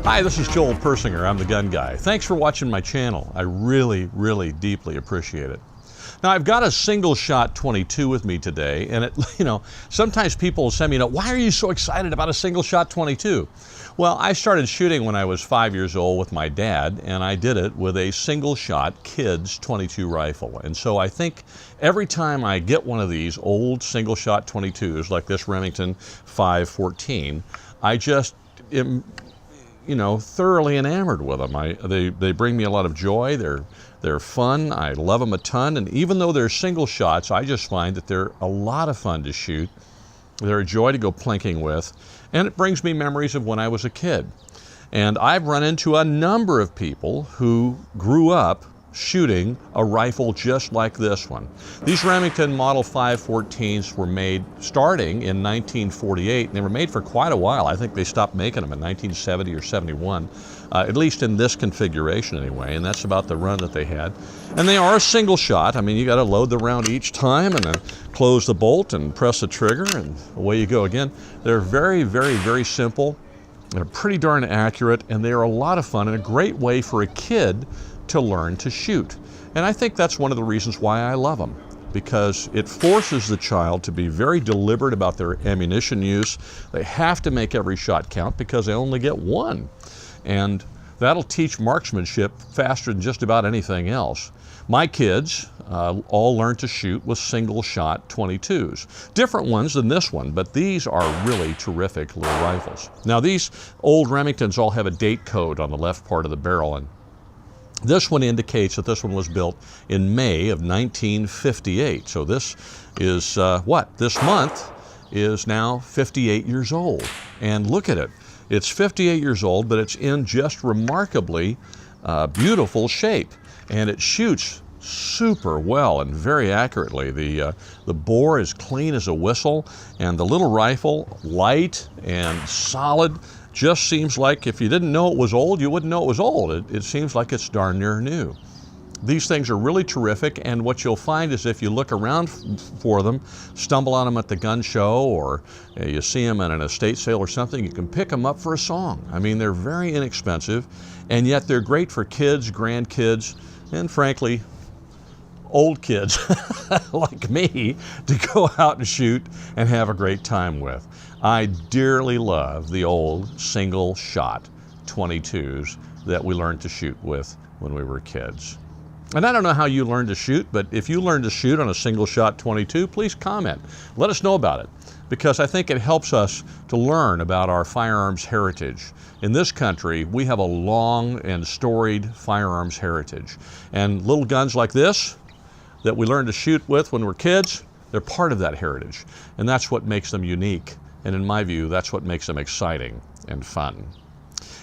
Hi, this is Joel Persinger. I'm the Gun Guy. Thanks for watching my channel. I really, really deeply appreciate it. Now, I've got a single-shot 22 with me today, and sometimes people will send me, why are you so excited about a single-shot 22? Well, I started shooting when I was 5 years old with my dad, and I did it with a single-shot kids 22 rifle. And so I think every time I get one of these old single-shot 22s, like this Remington 514, I just am thoroughly enamored with them. They bring me a lot of joy. They're fun. I love them a ton. And even though they're single shots, I just find that they're a lot of fun to shoot. They're a joy to go plinking with. And it brings me memories of when I was a kid. And I've run into a number of people who grew up shooting a rifle just like this one. These Remington Model 514s were made starting in 1948, and they were made for quite a while. I think they stopped making them in 1970 or 71, at least in this configuration anyway, and that's about the run that they had. And they are a single shot. I mean, you got to load the round each time and then close the bolt and press the trigger, and away you go again. They're very, very, very simple. They're pretty darn accurate, and they are a lot of fun and a great way for a kid to learn to shoot. And I think that's one of the reasons why I love them, because it forces the child to be very deliberate about their ammunition use. They have to make every shot count because they only get one. And that'll teach marksmanship faster than just about anything else. My kids all learned to shoot with single-shot 22s. Different ones than this one, but these are really terrific little rifles. Now, these old Remingtons all have a date code on the left part of the barrel, and this one indicates that this one was built in May of 1958. So this is this month is now 58 years old. And look at it. It's 58 years old, but it's in just remarkably beautiful shape. And it shoots super well and very accurately. The bore is clean as a whistle, and the little rifle, light and solid. Just seems like if you didn't know it was old, you wouldn't know it was old. It seems like it's darn near new. These things are really terrific, and what you'll find is if you look around for them, stumble on them at the gun show, or you see them at an estate sale or something, you can pick them up for a song. I mean, they're very inexpensive, and yet they're great for kids, grandkids, and frankly, old kids like me to go out and shoot and have a great time with. I dearly love the old single-shot 22s that we learned to shoot with when we were kids. And I don't know how you learned to shoot, but if you learned to shoot on a single-shot 22, please comment. Let us know about it, because I think it helps us to learn about our firearms heritage. In this country, we have a long and storied firearms heritage. And little guns like this that we learned to shoot with when we're kids, they're part of that heritage. And that's what makes them unique. And in my view, that's what makes them exciting and fun.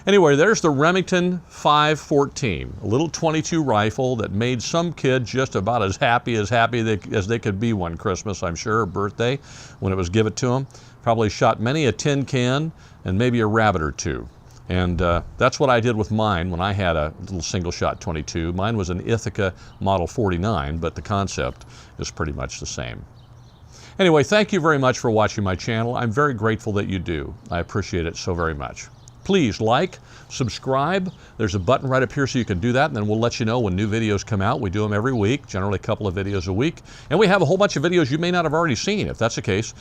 Anyway, there's the Remington 514, a little 22 rifle that made some kid just about as happy as they could be one Christmas, I'm sure, or birthday, when it was given to them. Probably shot many a tin can and maybe a rabbit or two. And that's what I did with mine when I had a little single-shot 22. Mine was an Ithaca Model 49, but the concept is pretty much the same. Anyway, thank you very much for watching my channel. I'm very grateful that you do. I appreciate it so very much. Please like, subscribe. There's a button right up here so you can do that, and then we'll let you know when new videos come out. We do them every week, generally a couple of videos a week. And we have a whole bunch of videos you may not have already seen. If that's the case,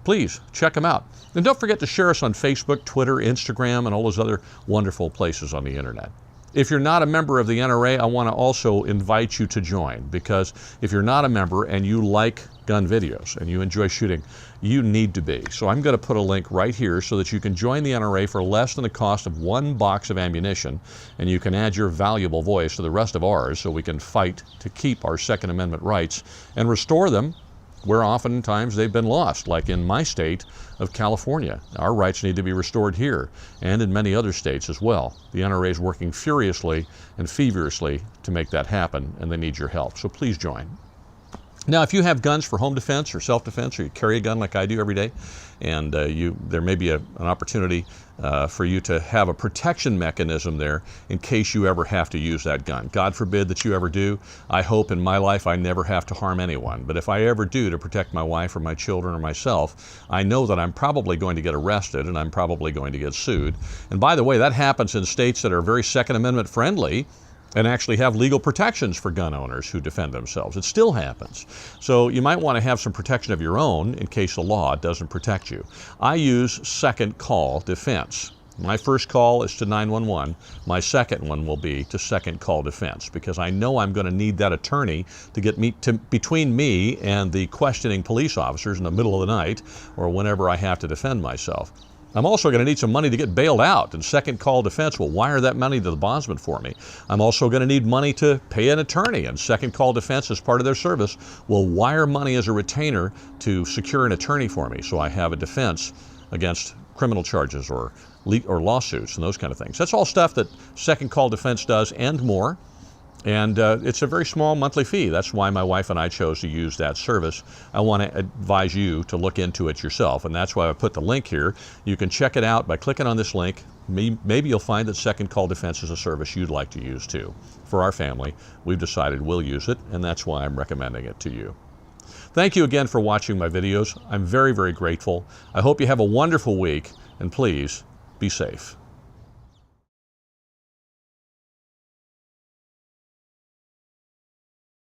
please check them out. And don't forget to share us on Facebook, Twitter, Instagram, and all those other wonderful places on the internet. If you're not a member of the NRA, I want to also invite you to join, because if you're not a member and you like gun videos and you enjoy shooting, you need to be. So I'm going to put a link right here so that you can join the NRA for less than the cost of one box of ammunition, and you can add your valuable voice to the rest of ours so we can fight to keep our Second Amendment rights and restore them where oftentimes they've been lost, like in my state of California. Our rights need to be restored here and in many other states as well. The NRA is working furiously and feverishly to make that happen, and they need your help. So please join. Now, if you have guns for home defense or self-defense, or you carry a gun like I do every day, and there may be an opportunity for you to have a protection mechanism there in case you ever have to use that gun. God forbid that you ever do. I hope in my life I never have to harm anyone. But if I ever do, to protect my wife or my children or myself, I know that I'm probably going to get arrested and I'm probably going to get sued. And by the way, that happens in states that are very Second Amendment friendly and actually have legal protections for gun owners who defend themselves. It still happens. So you might want to have some protection of your own in case the law doesn't protect you. I use second call defense. My first call is to 911. My second one will be to second call defense, because I know I'm going to need that attorney to get between me and the questioning police officers in the middle of the night or whenever I have to defend myself. I'm also going to need some money to get bailed out, and second call defense will wire that money to the bondsman for me. I'm also going to need money to pay an attorney, and second call defense, as part of their service, will wire money as a retainer to secure an attorney for me, so I have a defense against criminal charges or lawsuits and those kind of things. That's all stuff that second call defense does and more. And it's a very small monthly fee. That's why my wife and I chose to use that service. I want to advise you to look into it yourself, and that's why I put the link here. You can check it out by clicking on this link. Maybe you'll find that second call defense is a service you'd like to use too. For our family, we've decided we'll use it, and that's why I'm recommending it to you. Thank you again for watching my videos. I'm very, very grateful. I hope you have a wonderful week, and please be safe.